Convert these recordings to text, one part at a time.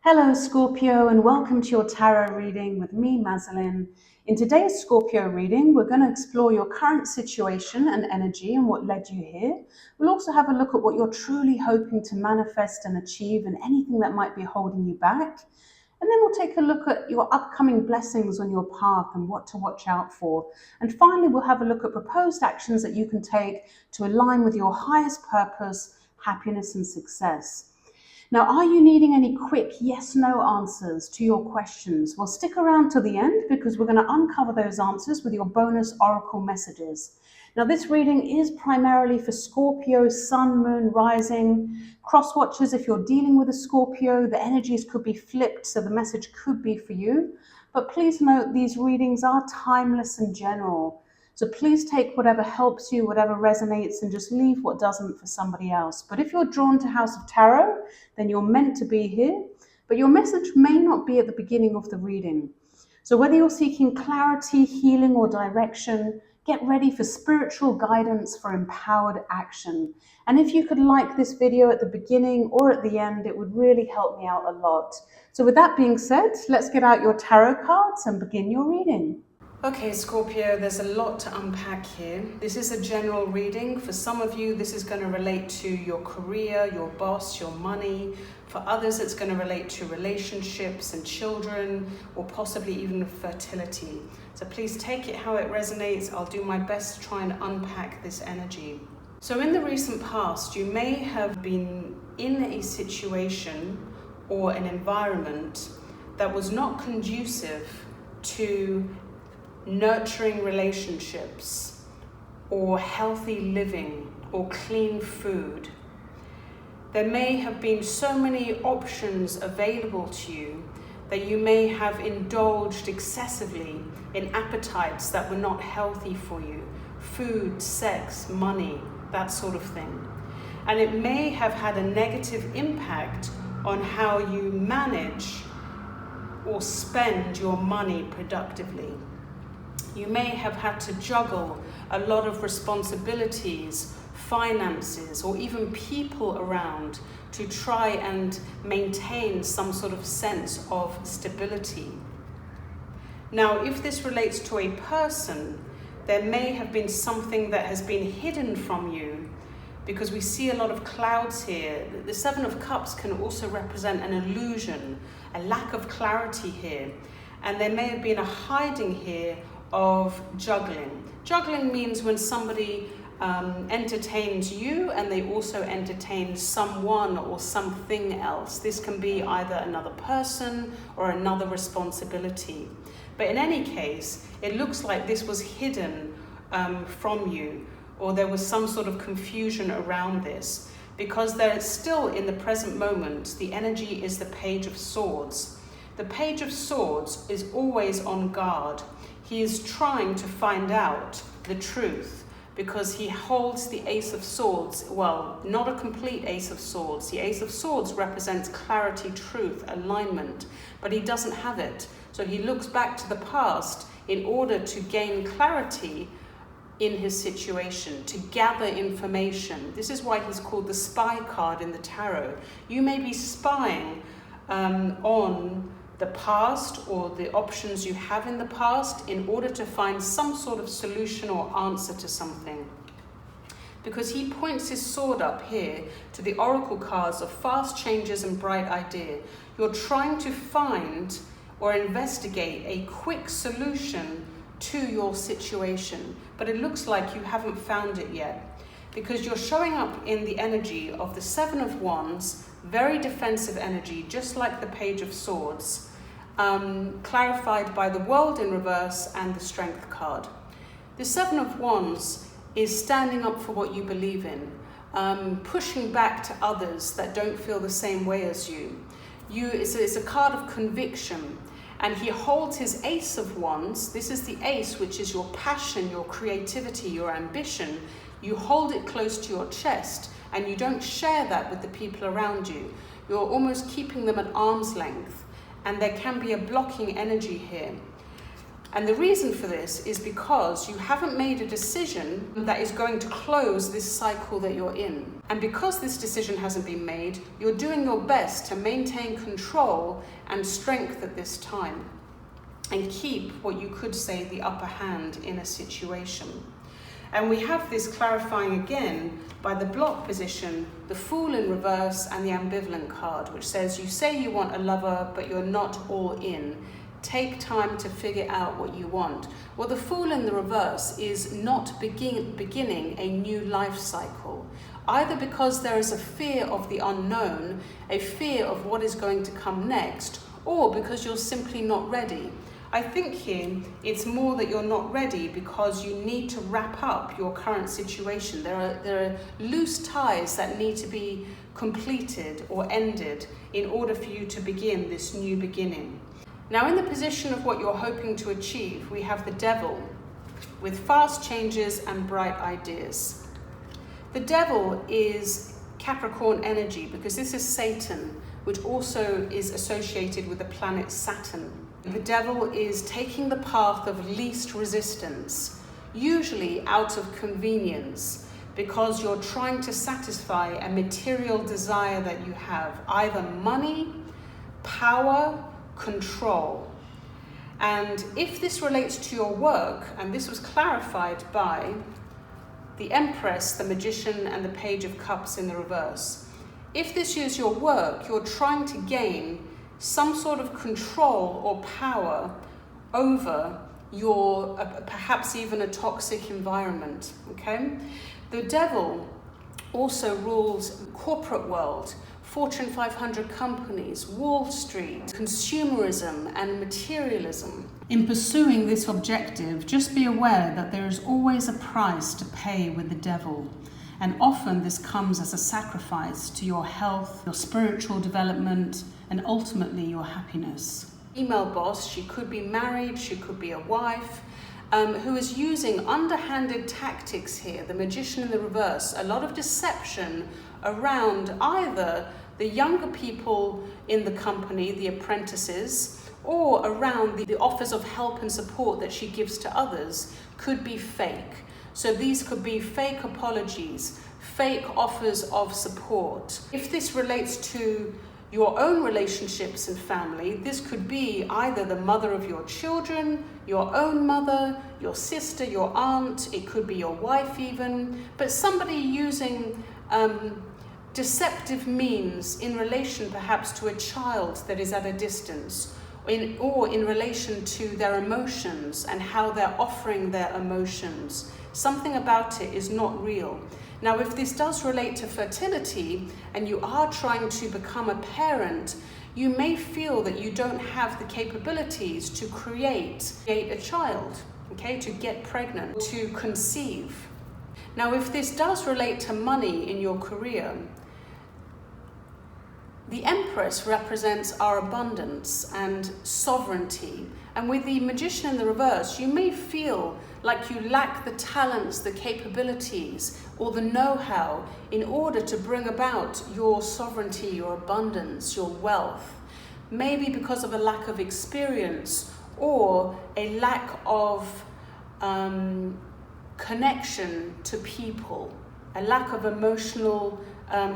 Hello Scorpio, and welcome to your tarot reading with me, Mazalin. In today's Scorpio reading, we're going to explore your current situation and energy and what led you here. We'll also have a look at what you're truly hoping to manifest and achieve and anything that might be holding you back. And then we'll take a look at your upcoming blessings on your path and what to watch out for. And finally, we'll have a look at proposed actions that you can take to align with your highest purpose, happiness, and success. Now, are you needing any quick yes/no answers to your questions? Well, stick around to the end because we're going to uncover those answers with your bonus oracle messages. Now, this reading is primarily for Scorpio, Sun, Moon, Rising. Cross watchers, if you're dealing with a Scorpio, the energies could be flipped, so the message could be for you. But please note, these readings are timeless and general. So please take whatever helps you, whatever resonates, and just leave what doesn't for somebody else. But if you're drawn to House of Tarot, then you're meant to be here. But your message may not be at the beginning of the reading. So whether you're seeking clarity, healing, or direction, get ready for spiritual guidance for empowered action. And if you could like this video at the beginning or at the end, it would really help me out a lot. So with that being said, let's get out your tarot cards and begin your reading. Okay, Scorpio, there's a lot to unpack here. This is a general reading. For some of you, this is going to relate to your career, your boss, your money. For others, it's going to relate to relationships and children, or possibly even fertility. So please take it how it resonates. I'll do my best to try and unpack this energy. So in the recent past, you may have been in a situation or an environment that was not conducive to nurturing relationships or healthy living or clean food. There may have been so many options available to you that you may have indulged excessively in appetites that were not healthy for you. Food, sex, money, that sort of thing. And it may have had a negative impact on how you manage or spend your money productively. You may have had to juggle a lot of responsibilities, finances, or even people around to try and maintain some sort of sense of stability. Now, if this relates to a person, there may have been something that has been hidden from you, because we see a lot of clouds here. The Seven of Cups can also represent an illusion, a lack of clarity here. And there may have been a hiding here of juggling. Juggling means when somebody entertains you and they also entertain someone or something else. This can be either another person or another responsibility. But in any case, it looks like this was hidden from you, or there was some sort of confusion around this, because there's still, in the present moment, the energy is the Page of Swords. The Page of Swords is always on guard. He is trying to find out the truth because he holds the Ace of Swords. Well, not a complete Ace of Swords. The Ace of Swords represents clarity, truth, alignment, but he doesn't have it. So he looks back to the past in order to gain clarity in his situation, to gather information. This is why he's called the Spy card in the tarot. You may be spying on the past or the options you have in the past in order to find some sort of solution or answer to something. Because he points his sword up here to the oracle cards of fast changes and bright idea. You're trying to find or investigate a quick solution to your situation, but it looks like you haven't found it yet, because you're showing up in the energy of the Seven of Wands, very defensive energy, just like the Page of Swords, clarified by the World in reverse and the Strength card. The Seven of Wands is standing up for what you believe in, pushing back to others that don't feel the same way as you. It's a card of conviction, and he holds his Ace of Wands. This is the Ace, which is your passion, your creativity, your ambition. You hold it close to your chest, and you don't share that with the people around you. You're almost keeping them at arm's length, and there can be a blocking energy here. And the reason for this is because you haven't made a decision that is going to close this cycle that you're in. And because this decision hasn't been made, you're doing your best to maintain control and strength at this time and keep what you could say the upper hand in a situation. And we have this clarifying again by the block position, the Fool in reverse, and the ambivalent card, which says you say you want a lover, but you're not all in. Take time to figure out what you want. Well, the Fool in the reverse is not beginning a new life cycle, either because there is a fear of the unknown, a fear of what is going to come next, or because you're simply not ready. I think here it's more that you're not ready because you need to wrap up your current situation. There are loose ties that need to be completed or ended in order for you to begin this new beginning. Now, in the position of what you're hoping to achieve, we have the Devil with fast changes and bright ideas. The Devil is Capricorn energy because this is Satan, which also is associated with the planet Saturn. The Devil is taking the path of least resistance, usually out of convenience, because you're trying to satisfy a material desire that you have, either money, power, control. And if this relates to your work, and this was clarified by the Empress, the Magician, and the Page of Cups in the reverse, if this is your work, you're trying to gain some sort of control or power over your, perhaps even a toxic environment, okay? The Devil also rules corporate world, Fortune 500 companies, Wall Street, consumerism and materialism. In pursuing this objective, just be aware that there is always a price to pay with the Devil. And often this comes as a sacrifice to your health, your spiritual development, and ultimately your happiness. Female boss, she could be married, she could be a wife, who is using underhanded tactics here, the Magician in the reverse, a lot of deception around either the younger people in the company, the apprentices, or around the offers of help and support that she gives to others could be fake. So these could be fake apologies, fake offers of support. If this relates to your own relationships and family, this could be either the mother of your children, your own mother, your sister, your aunt, it could be your wife even, but somebody using deceptive means in relation perhaps to a child that is at a distance, or in relation to their emotions and how they're offering their emotions. Something about it is not real. Now, if this does relate to fertility and you are trying to become a parent, you may feel that you don't have the capabilities to create a child, okay, to get pregnant, to conceive. Now, if this does relate to money in your career, the Empress represents our abundance and sovereignty. And with the Magician in the reverse, you may feel like you lack the talents, the capabilities, or the know-how in order to bring about your sovereignty, your abundance, your wealth. Maybe because of a lack of experience or a lack of connection to people, a lack of emotional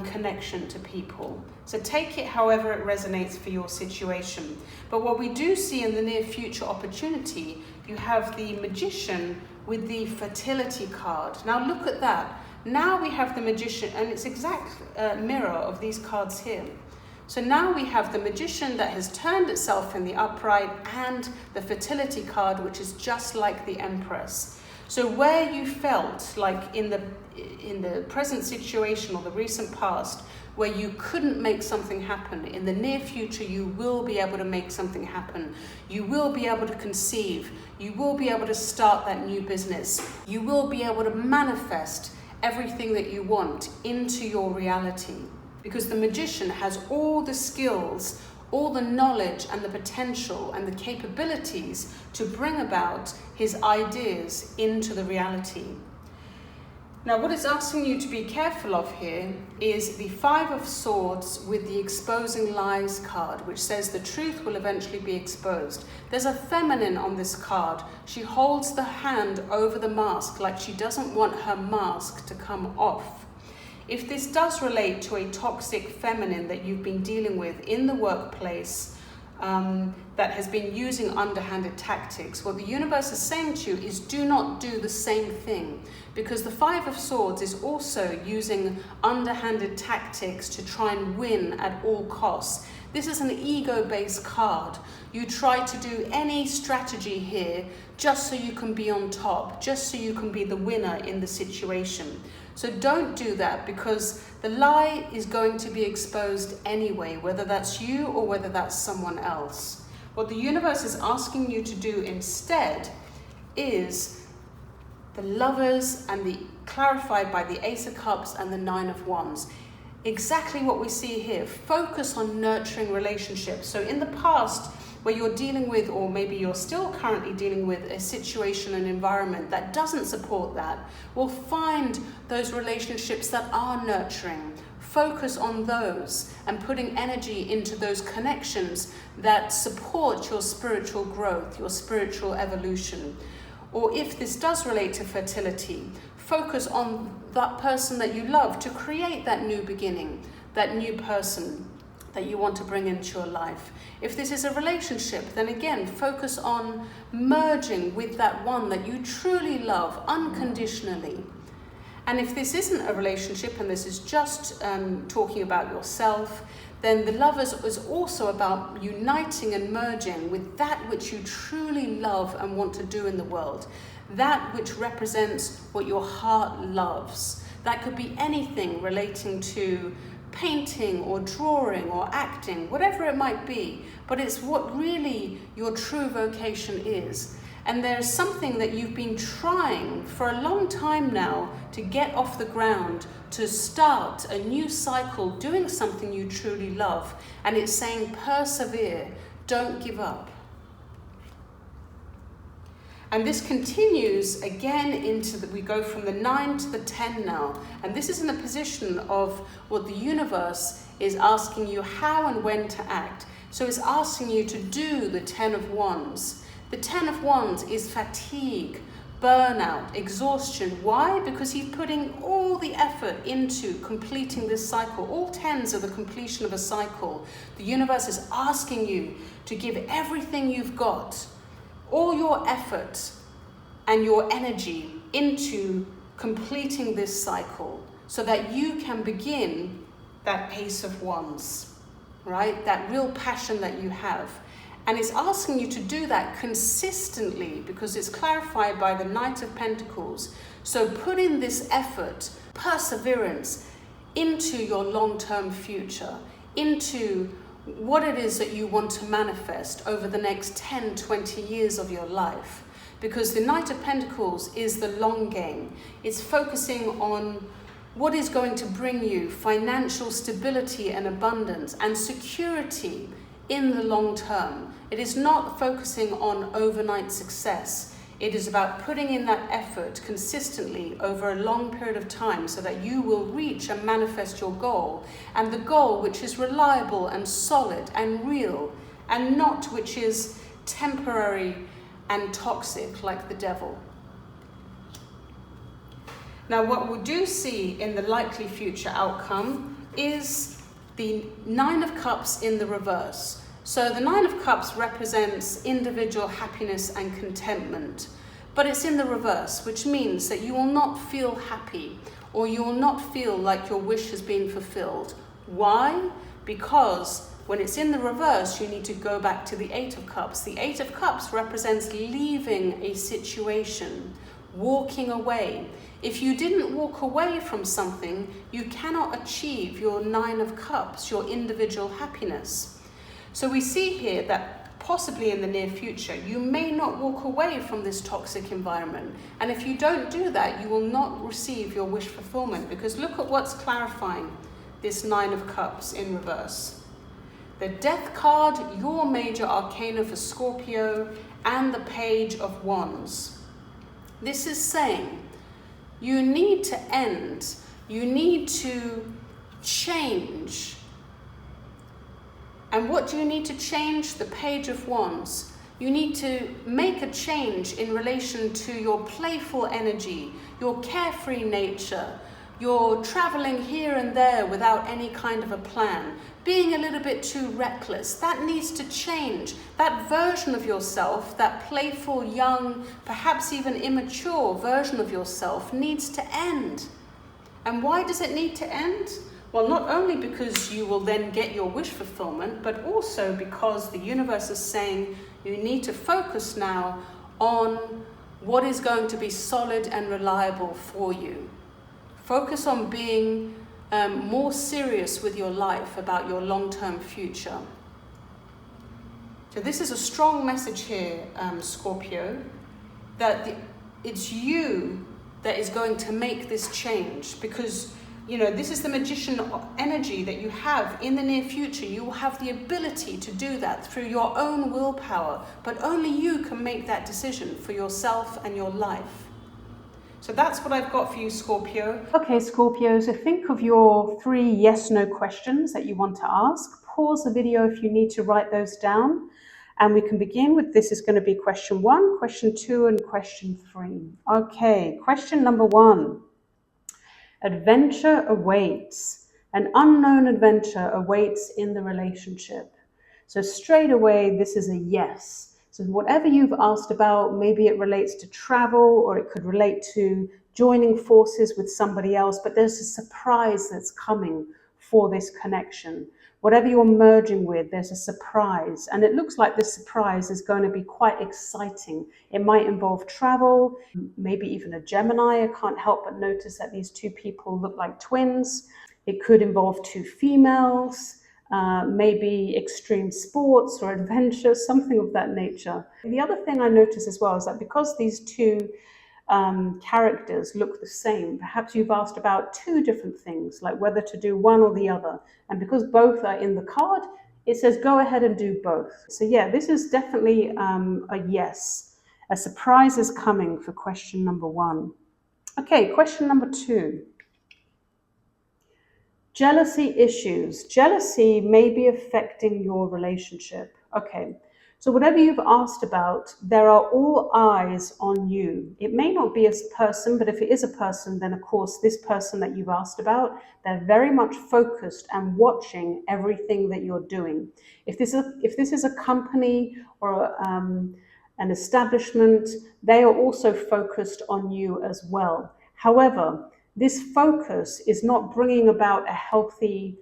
connection to people. So take it however it resonates for your situation. But what we do see in the near future opportunity, you have the Magician with the fertility card. Now look at that. Now we have the Magician, and it's exact mirror of these cards here. So now we have the Magician that has turned itself in the upright and the fertility card, which is just like the Empress. So where you felt like in the present situation or the recent past, where you couldn't make something happen, in the near future you will be able to make something happen. You will be able to conceive. You will be able to start that new business. You will be able to manifest everything that you want into your reality. Because the Magician has all the skills, all the knowledge and the potential and the capabilities to bring about his ideas into the reality. Now, what it's asking you to be careful of here is the Five of Swords with the exposing lies card, which says the truth will eventually be exposed. There's a feminine on this card. She holds the hand over the mask like she doesn't want her mask to come off. If this does relate to a toxic feminine that you've been dealing with in the workplace, that has been using underhanded tactics, what the universe is saying to you is do not do the same thing, because the Five of Swords is also using underhanded tactics to try and win at all costs. This is an ego-based card. You try to do any strategy here just so you can be on top, just so you can be the winner in the situation. So don't do that, because the lie is going to be exposed anyway, whether that's you or whether that's someone else. What the universe is asking you to do instead is the Lovers and the clarified by the Ace of Cups and the Nine of Wands. Exactly what we see here. Focus on nurturing relationships. So in the past, where you're dealing with, or maybe you're still currently dealing with, a situation and environment that doesn't support that, well, find those relationships that are nurturing. Focus on those and putting energy into those connections that support your spiritual growth, your spiritual evolution. Or if this does relate to fertility, focus on that person that you love to create that new beginning, that new person that you want to bring into your life. If this is a relationship, then again, focus on merging with that one that you truly love unconditionally. And if this isn't a relationship and this is just talking about yourself, then the Lovers is also about uniting and merging with that which you truly love and want to do in the world. That which represents what your heart loves. That could be anything relating to painting or drawing or acting, whatever it might be, but it's what really your true vocation is. And there's something that you've been trying for a long time now to get off the ground, to start a new cycle, doing something you truly love. And it's saying persevere, don't give up. And this continues again into we go from the 9 to the 10 now. And this is in the position of what the universe is asking you how and when to act. So it's asking you to do the 10 of Wands. The 10 of Wands is fatigue, burnout, exhaustion. Why? Because he's putting all the effort into completing this cycle. All 10s are the completion of a cycle. The universe is asking you to give everything you've got, all your effort and your energy into completing this cycle so that you can begin that Ace of Wands, right? That real passion that you have. And it's asking you to do that consistently because it's clarified by the Knight of Pentacles. So put in this effort, perseverance into your long-term future, into what it is that you want to manifest over the next 10, 20 years of your life. Because the Knight of Pentacles is the long game. It's focusing on what is going to bring you financial stability and abundance and security in the long term. It is not focusing on overnight success. It is about putting in that effort consistently over a long period of time so that you will reach and manifest your goal, and the goal which is reliable and solid and real, and not which is temporary and toxic like the devil. Now, what we do see in the likely future outcome is the Nine of Cups in the reverse. So the Nine of Cups represents individual happiness and contentment, but it's in the reverse, which means that you will not feel happy or you will not feel like your wish has been fulfilled. Why? Because when it's in the reverse, you need to go back to the Eight of Cups. The Eight of Cups represents leaving a situation, walking away. If you didn't walk away from something, you cannot achieve your Nine of Cups, your individual happiness. So we see here that possibly in the near future, you may not walk away from this toxic environment. And if you don't do that, you will not receive your wish fulfillment, because look at what's clarifying this Nine of Cups in reverse. The Death card, your major arcana for Scorpio, and the Page of Wands. This is saying You need to end. You need to change. And what do you need to change? The Page of Wands. You need to make a change in relation to your playful energy, your carefree nature, your traveling here and there without any kind of a plan, being a little bit too reckless. That needs to change. That version of yourself, that playful, young, perhaps even immature version of yourself needs to end. And why does it need to end? Well, not only because you will then get your wish fulfillment, but also because the universe is saying you need to focus now on what is going to be solid and reliable for you. Focus on being more serious with your life about your long-term future. So this is a strong message here, Scorpio, that it's you that is going to make this change, because this is the magician energy that you have in the near future. You will have the ability to do that through your own willpower, but only you can make that decision for yourself and your life. So that's what I've got for you, Scorpio. Okay, Scorpio, so think of your 3 yes/no questions that you want to ask. Pause the video if you need to write those down. And we can begin with, this is going to be question 1, question 2, and question 3. Okay, question number 1. Adventure awaits. An unknown adventure awaits in the relationship. So straight away, this is a yes. So whatever you've asked about, maybe it relates to travel, or it could relate to joining forces with somebody else, but there's a surprise that's coming for this connection. Whatever you're merging with, there's a surprise. And it looks like this surprise is going to be quite exciting. It might involve travel, maybe even a Gemini. I can't help but notice that these 2 people look like twins. It could involve 2 females, maybe extreme sports or adventure, something of that nature. The other thing I notice as well is that because these 2 characters look the same, perhaps you've asked about 2 different things, like whether to do one or the other. And because both are in the card, it says go ahead and do both. So yeah, this is definitely a yes. A surprise is coming for question number 1. Okay, question number 2. Jealousy issues. Jealousy may be affecting your relationship. Okay, so whatever you've asked about, there are all eyes on you. It may not be a person, but if it is a person, then of course this person that you've asked about, they're very much focused and watching everything that you're doing. If this is a company or an establishment, they are also focused on you as well. However, this focus is not bringing about a healthy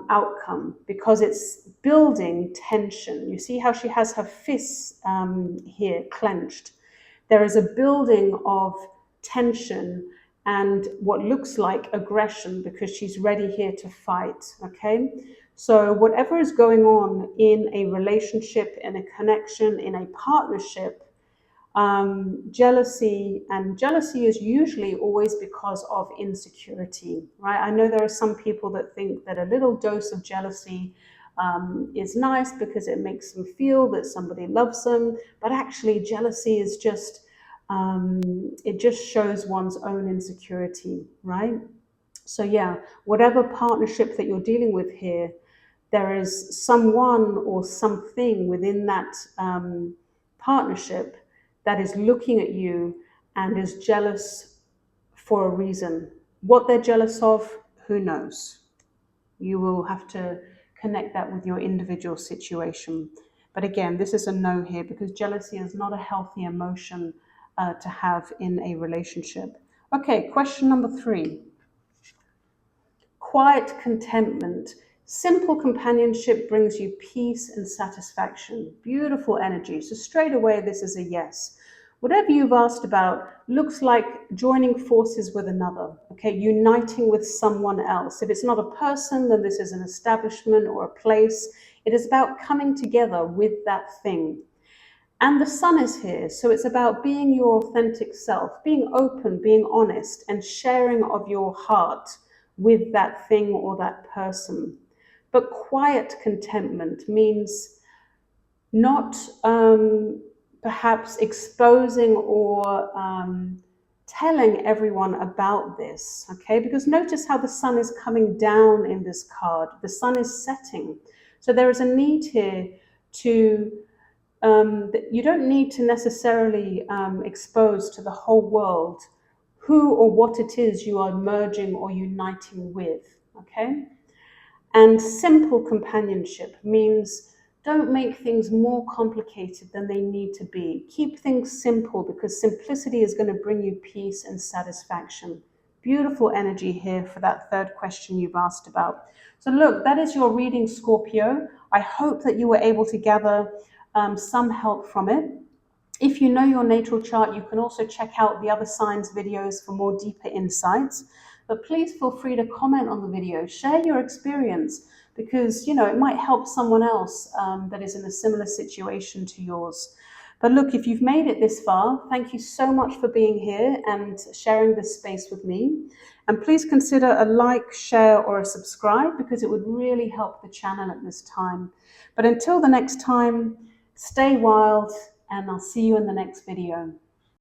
outcome, because it's building tension. You see how she has her fists here clenched. There is a building of tension and what looks like aggression, because she's ready here to fight. Okay, so whatever is going on in a relationship, in a connection, in a partnership, jealousy is usually always because of insecurity, right? I know there are some people that think that a little dose of jealousy is nice because it makes them feel that somebody loves them, but actually jealousy is just it just shows one's own insecurity, right? So yeah, whatever partnership that you're dealing with here, there is someone or something within that partnership that is looking at you and is jealous for a reason. What they're jealous of, who knows? You will have to connect that with your individual situation. But again, this is a no here, because jealousy is not a healthy emotion to have in a relationship. Okay, question number 3. Quiet contentment. Simple companionship brings you peace and satisfaction. Beautiful energy. So straight away, this is a yes. Whatever you've asked about looks like joining forces with another, okay? Uniting with someone else. If it's not a person, then this is an establishment or a place. It is about coming together with that thing. And the sun is here, so it's about being your authentic self, being open, being honest, and sharing of your heart with that thing or that person. But quiet contentment means not perhaps exposing or telling everyone about this, okay? Because notice how the sun is coming down in this card. The sun is setting. So there is a need here to, you don't need to necessarily expose to the whole world who or what it is you are merging or uniting with, okay? And simple companionship means don't make things more complicated than they need to be. Keep things simple, because simplicity is going to bring you peace and satisfaction. Beautiful energy here for that third question you've asked about. So look, that is your reading, Scorpio. I hope that you were able to gather some help from it. If you know your natal chart, you can also check out the other signs videos for more deeper insights. But please feel free to comment on the video, share your experience, because it might help someone else that is in a similar situation to yours. But look, if you've made it this far, thank you so much for being here and sharing this space with me. And please consider a like, share, or a subscribe, because it would really help the channel at this time. But until the next time, stay wild, and I'll see you in the next video.